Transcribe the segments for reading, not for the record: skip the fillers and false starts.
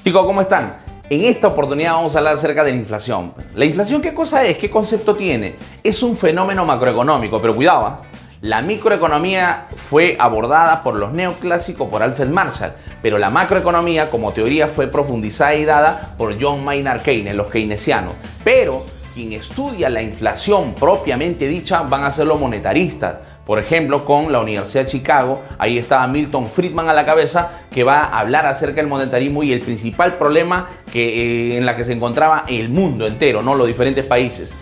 Chicos, ¿cómo están? En esta oportunidad vamos a hablar acerca de la inflación. ¿La inflación qué cosa es? ¿Qué concepto tiene? Es un fenómeno macroeconómico, pero cuidado, ¿eh? La microeconomía fue abordada por los neoclásicos, por Alfred Marshall, pero la macroeconomía como teoría fue profundizada y dada por John Maynard Keynes, los keynesianos. Pero quien estudia la inflación propiamente dicha van a ser los monetaristas. Por ejemplo, con la Universidad de Chicago, ahí está Milton Friedman a la cabeza, que va a hablar acerca del monetarismo y el principal problema en la que se encontraba el mundo entero, ¿no? Los diferentes países.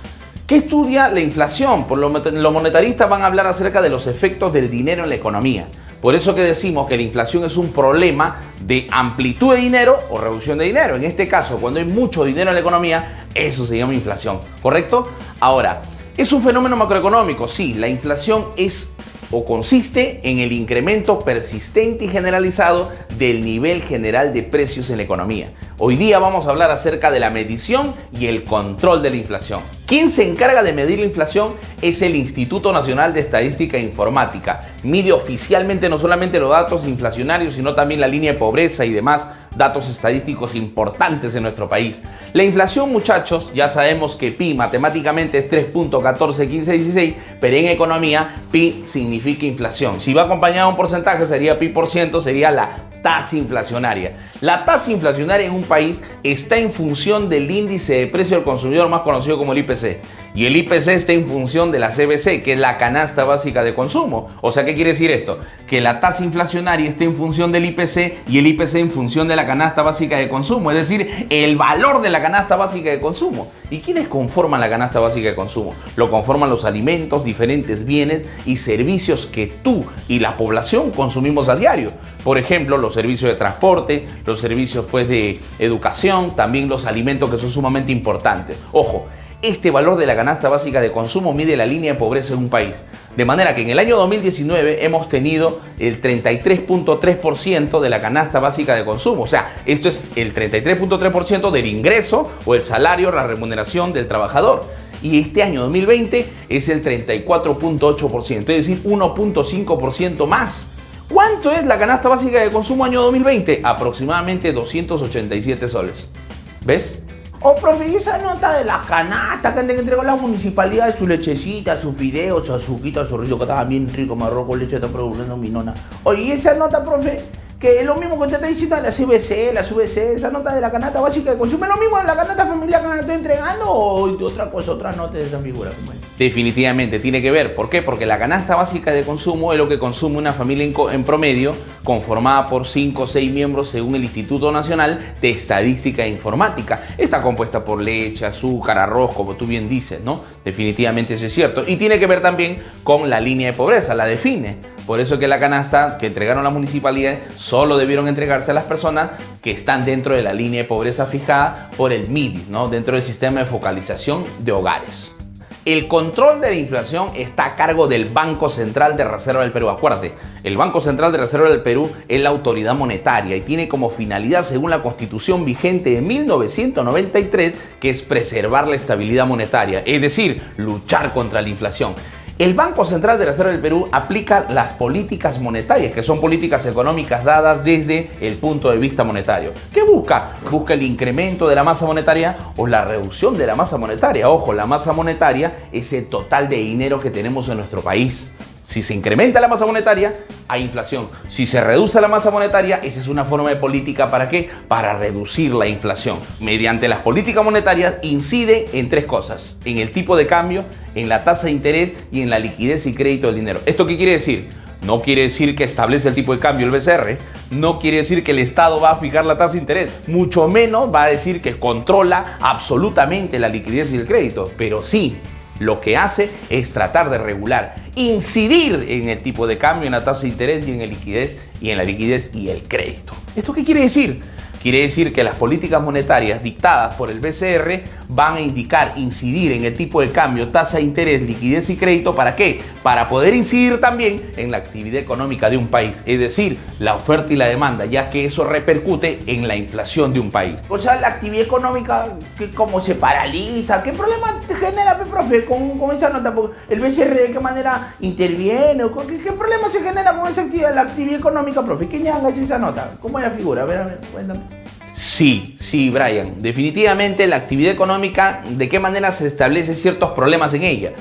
¿Qué estudia la inflación? Los monetaristas van a hablar acerca de los efectos del dinero en la economía. Por eso que decimos que la inflación es un problema de amplitud de dinero o reducción de dinero. En este caso, cuando hay mucho dinero en la economía, eso se llama inflación, ¿correcto? Ahora, ¿es un fenómeno macroeconómico? Sí, la inflación es o consiste en el incremento persistente y generalizado del nivel general de precios en la economía. Hoy día vamos a hablar acerca de la medición y el control de la inflación. Quien se encarga de medir la inflación es el Instituto Nacional de Estadística e Informática. Mide oficialmente no solamente los datos inflacionarios, sino también la línea de pobreza y demás datos estadísticos importantes en nuestro país. La inflación, muchachos, ya sabemos que pi matemáticamente es 3.141516, pero en economía pi significa inflación. Si va acompañado de un porcentaje sería pi por ciento, sería la tasa inflacionaria. La tasa inflacionaria en un país está en función del índice de precio del consumidor más conocido como el IPC. Y el IPC está en función de la CBC, que es la canasta básica de consumo. O sea, ¿qué quiere decir esto? Que la tasa inflacionaria está en función del IPC y el IPC en función de la canasta básica de consumo. Es decir, el valor de la canasta básica de consumo. ¿Y quiénes conforman la canasta básica de consumo? Lo conforman los alimentos, diferentes bienes y servicios que tú y la población consumimos a diario. Por ejemplo, los servicios de transporte, los servicios de educación, también los alimentos que son sumamente importantes. Ojo, este valor de la canasta básica de consumo mide la línea de pobreza en un país. De manera que en el año 2019 hemos tenido el 33.3% de la canasta básica de consumo. O sea, esto es el 33.3% del ingreso o el salario, la remuneración del trabajador. Y este año 2020 es el 34.8%, es decir, 1.5% más. ¿Cuánto es la canasta básica de consumo año 2020? Aproximadamente 287 soles. ¿Ves? Oh, profe, ¿y esa nota de la canasta que entregó la municipalidad, su lechecita, sus fideos, su azuquita, su rico, que estaba bien rico, me arroz con leche, está produciendo mi nona? Oye, ¿y esa nota, profe? Que es lo mismo que usted está diciendo de la CBC, esa nota de la canasta básica de consumo, ¿es lo mismo de la canasta familiar que me estoy entregando o de otra cosa, otra nota de esa figura? Definitivamente tiene que ver. ¿Por qué? Porque la canasta básica de consumo es lo que consume una familia en promedio, conformada por 5 o 6 miembros según el Instituto Nacional de Estadística e Informática. Está compuesta por leche, azúcar, arroz, como tú bien dices, ¿no? Definitivamente eso es cierto. Y tiene que ver también con la línea de pobreza, la define. Por eso que la canasta que entregaron las municipalidades solo debieron entregarse a las personas que están dentro de la línea de pobreza fijada por el MIDI, ¿no? Dentro del sistema de focalización de hogares. El control de la inflación está a cargo del Banco Central de Reserva del Perú. Acuérdate, el Banco Central de Reserva del Perú es la autoridad monetaria y tiene como finalidad, según la Constitución vigente de 1993, que es preservar la estabilidad monetaria, es decir, luchar contra la inflación. El Banco Central de la Reserva del Perú aplica las políticas monetarias, que son políticas económicas dadas desde el punto de vista monetario. ¿Qué busca? Busca el incremento de la masa monetaria o la reducción de la masa monetaria. Ojo, la masa monetaria es el total de dinero que tenemos en nuestro país. Si se incrementa la masa monetaria, hay inflación. Si se reduce la masa monetaria, esa es una forma de política. ¿Para qué? Para reducir la inflación. Mediante las políticas monetarias incide en 3 cosas: en el tipo de cambio, en la tasa de interés y en la liquidez y crédito del dinero. ¿Esto qué quiere decir? No quiere decir que establece el tipo de cambio el BCR, no quiere decir que el Estado va a fijar la tasa de interés, mucho menos va a decir que controla absolutamente la liquidez y el crédito, pero sí, lo que hace es tratar de regular, incidir en el tipo de cambio, en la tasa de interés y en la liquidez y el crédito. ¿Esto qué quiere decir? Quiere decir que las políticas monetarias dictadas por el BCR van a indicar, incidir en el tipo de cambio, tasa de interés, liquidez y crédito. ¿Para qué? Para poder incidir también en la actividad económica de un país, es decir, la oferta y la demanda, ya que eso repercute en la inflación de un país. O sea, la actividad económica, que como se paraliza, ¿qué problema te genera, profe, con esa nota? ¿El BCR de qué manera interviene? ¿Qué problema se genera con esa actividad, la actividad económica, profe? ¿Quién haga esa nota? ¿Cómo es la figura? A ver, cuéntame. Sí, Brian. Definitivamente la actividad económica, ¿de qué manera se establecen ciertos problemas en ella?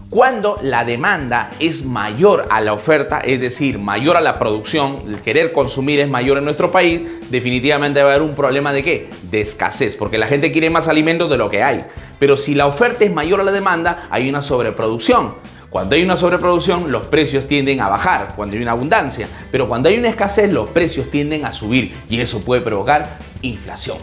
Cuando la demanda es mayor a la oferta, es decir, mayor a la producción, el querer consumir es mayor en nuestro país, definitivamente va a haber un problema de ¿qué? De escasez, porque la gente quiere más alimentos de lo que hay. Pero si la oferta es mayor a la demanda, hay una sobreproducción. Cuando hay una sobreproducción, los precios tienden a bajar, cuando hay una abundancia. Pero cuando hay una escasez, los precios tienden a subir y eso puede provocar inflación.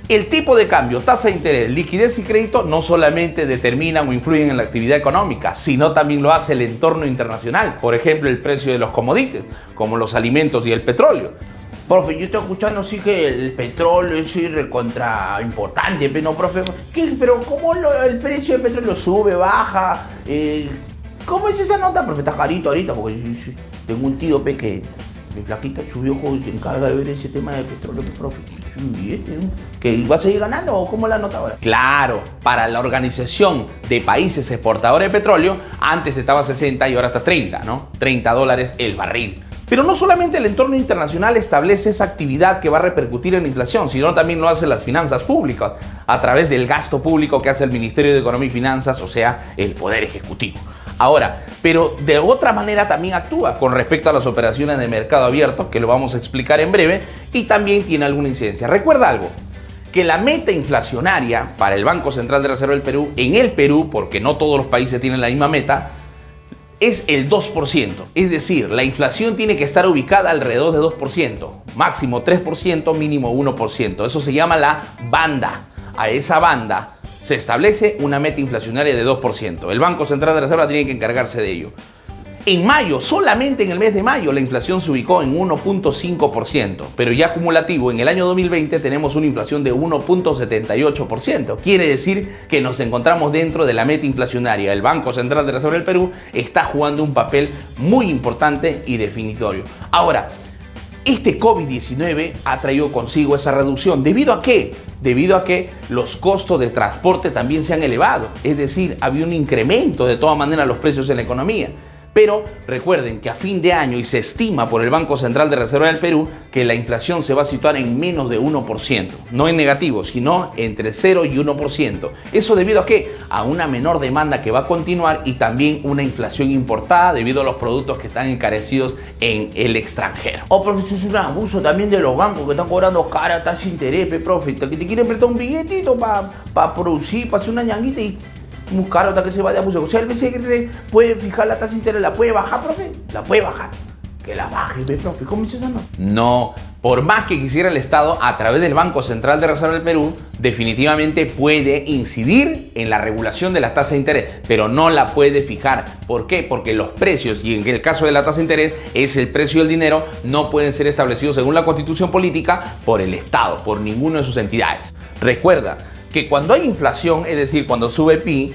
El tipo de cambio, tasa de interés, liquidez y crédito no solamente determinan o influyen en la actividad económica, sino también lo hace el entorno internacional. Por ejemplo, el precio de los commodities, como los alimentos y el petróleo. Profe, yo estoy escuchando así que el petróleo es recontra importante, pero no, profe. ¿Qué? Pero ¿cómo el precio del petróleo sube, baja? ¿Cómo es esa nota, profe? Está carito ahorita, porque yo tengo un tío que mi flaquita subió y se encarga de ver ese tema del petróleo, profe. ¿Que va a seguir ganando o cómo la nota ahora? Claro, para la Organización de Países Exportadores de Petróleo, antes estaba 60 y ahora está 30, ¿no? $30 el barril. Pero no solamente el entorno internacional establece esa actividad que va a repercutir en la inflación, sino también lo hacen las finanzas públicas a través del gasto público que hace el Ministerio de Economía y Finanzas, o sea, el Poder Ejecutivo. Ahora, pero de otra manera también actúa con respecto a las operaciones de mercado abierto, que lo vamos a explicar en breve, y también tiene alguna incidencia. Recuerda algo, que la meta inflacionaria para el Banco Central de Reserva del Perú, en el Perú, porque no todos los países tienen la misma meta, es el 2%. Es decir, la inflación tiene que estar ubicada alrededor de 2%, máximo 3%, mínimo 1%. Eso se llama la banda. A esa banda se establece una meta inflacionaria de 2%. El Banco Central de Reserva tiene que encargarse de ello. En mayo, solamente en el mes de mayo, la inflación se ubicó en 1.5%, pero ya acumulativo en el año 2020 tenemos una inflación de 1.78%. Quiere decir que nos encontramos dentro de la meta inflacionaria. El Banco Central de Reserva del Perú está jugando un papel muy importante y definitorio. Ahora, este COVID-19 ha traído consigo esa reducción. ¿Debido a qué? Debido a que los costos de transporte también se han elevado. Es decir, había un incremento de todas maneras los precios en la economía. Pero recuerden que a fin de año, y se estima por el Banco Central de Reserva del Perú, que la inflación se va a situar en menos de 1%. No en negativo, sino entre 0 y 1%. ¿Eso debido a qué? A una menor demanda que va a continuar y también una inflación importada debido a los productos que están encarecidos en el extranjero. Oh, profe, eso es un abuso también de los bancos que están cobrando cara tasa de interés, profe. Que te quieren prestar un billetito para producir, para hacer una ñanguita y muy caro hasta que se vaya a abuso. O sea, el BCR puede fijar la tasa de interés, ¿la puede bajar, profe? La puede bajar. Que la baje, profe. ¿Cómo es eso, no? No, por más que quisiera el Estado, a través del Banco Central de Reserva del Perú, definitivamente puede incidir en la regulación de la tasa de interés, pero no la puede fijar. ¿Por qué? Porque los precios, y en el caso de la tasa de interés, es el precio del dinero, no pueden ser establecidos según la Constitución Política por el Estado, por ninguna de sus entidades. Recuerda que cuando hay inflación, es decir, cuando sube PIB,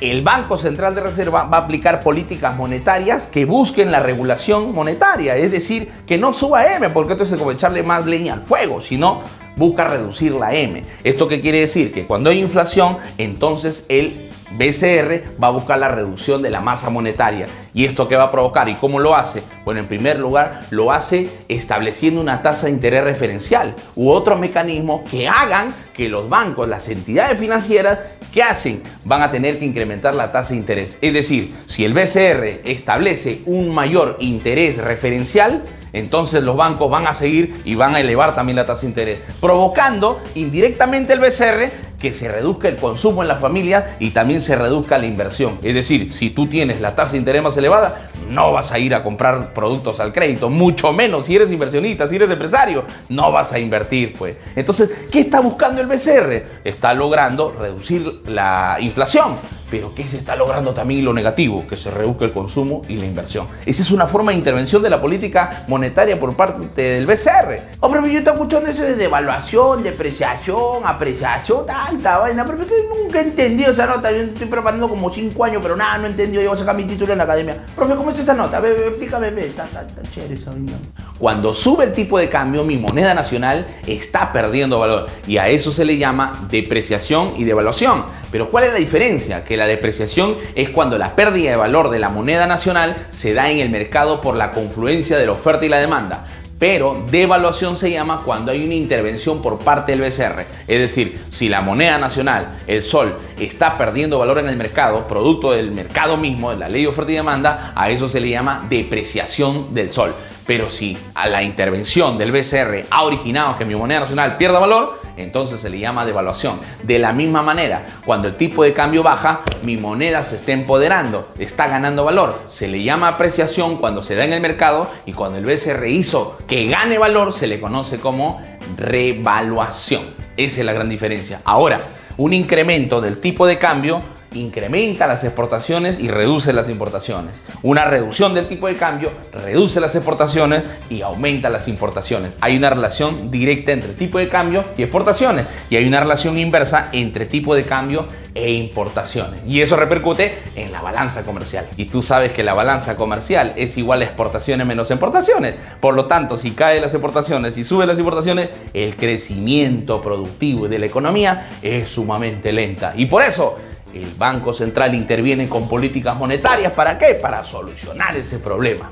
el Banco Central de Reserva va a aplicar políticas monetarias que busquen la regulación monetaria, es decir, que no suba M, porque esto es como echarle más leña al fuego, sino busca reducir la M. ¿Esto qué quiere decir? Que cuando hay inflación, entonces el BCR va a buscar la reducción de la masa monetaria. ¿Y esto qué va a provocar? ¿Y cómo lo hace? Bueno, en primer lugar, lo hace estableciendo una tasa de interés referencial u otros mecanismos que hagan que los bancos, las entidades financieras, ¿qué hacen? Van a tener que incrementar la tasa de interés. Es decir, si el BCR establece un mayor interés referencial, entonces los bancos van a seguir y van a elevar también la tasa de interés, provocando indirectamente el BCR que se reduzca el consumo en la familia y también se reduzca la inversión. Es decir, si tú tienes la tasa de interés más elevada, no vas a ir a comprar productos al crédito, mucho menos si eres inversionista, si eres empresario, no vas a invertir, pues. Entonces, ¿qué está buscando el BCR? Está logrando reducir la inflación. Pero ¿qué se está logrando también lo negativo? Que se reduzca el consumo y la inversión. Esa es una forma de intervención de la política monetaria por parte del BCR. Hombre, yo estoy escuchando eso de devaluación, depreciación, apreciación, tanta vaina, pero que nunca entendí esa nota. Yo estoy preparando como 5 años, pero nada, no entendí. Yo voy a sacar mi título en la academia. Profe, ¿cómo es esa nota? Explícame, está chévere esa vaina. Cuando sube el tipo de cambio, mi moneda nacional está perdiendo valor y a eso se le llama depreciación y devaluación. Pero ¿cuál es la diferencia? Que la depreciación es cuando la pérdida de valor de la moneda nacional se da en el mercado por la confluencia de la oferta y la demanda. Pero devaluación se llama cuando hay una intervención por parte del BCR. Es decir, si la moneda nacional, el sol, está perdiendo valor en el mercado, producto del mercado mismo, de la ley de oferta y demanda, a eso se le llama depreciación del sol. Pero si a la intervención del BCR ha originado que mi moneda nacional pierda valor, entonces se le llama devaluación. De la misma manera, cuando el tipo de cambio baja, mi moneda se está empoderando, está ganando valor. Se le llama apreciación cuando se da en el mercado, y cuando el BCR hizo que gane valor, se le conoce como revaluación. Esa es la gran diferencia. Ahora, un incremento del tipo de cambio incrementa las exportaciones y reduce las importaciones. Una reducción del tipo de cambio reduce las exportaciones y aumenta las importaciones. Hay una relación directa entre tipo de cambio y exportaciones, y hay una relación inversa entre tipo de cambio e importaciones. Y eso repercute en la balanza comercial. Y tú sabes que la balanza comercial es igual a exportaciones menos importaciones. Por lo tanto, si caen las exportaciones y suben las importaciones, el crecimiento productivo de la economía es sumamente lenta. Y por eso el Banco Central interviene con políticas monetarias. ¿Para qué? Para solucionar ese problema.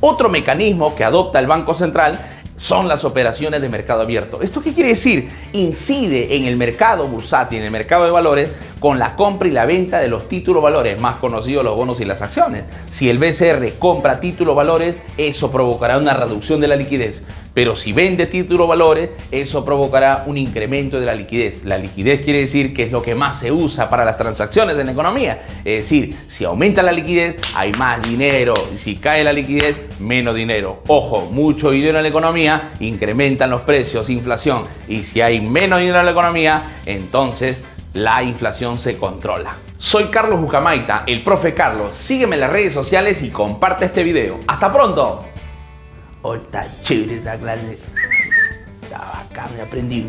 Otro mecanismo que adopta el Banco Central son las operaciones de mercado abierto. ¿Esto qué quiere decir? Incide en el mercado bursátil, en el mercado de valores, con la compra y la venta de los títulos valores, más conocidos los bonos y las acciones. Si el BCR compra títulos valores, eso provocará una reducción de la liquidez. Pero si vende títulos valores, eso provocará un incremento de la liquidez. La liquidez quiere decir que es lo que más se usa para las transacciones en la economía. Es decir, si aumenta la liquidez, hay más dinero. Y si cae la liquidez, menos dinero. Ojo, mucho dinero en la economía, incrementan los precios, inflación. Y si hay menos dinero en la economía, entonces la inflación se controla. Soy Carlos Ucamaita, el profe Carlos. Sígueme en las redes sociales y comparte este video. ¡Hasta pronto! Oh, está chévere esta clase. Está bacán, me aprendí.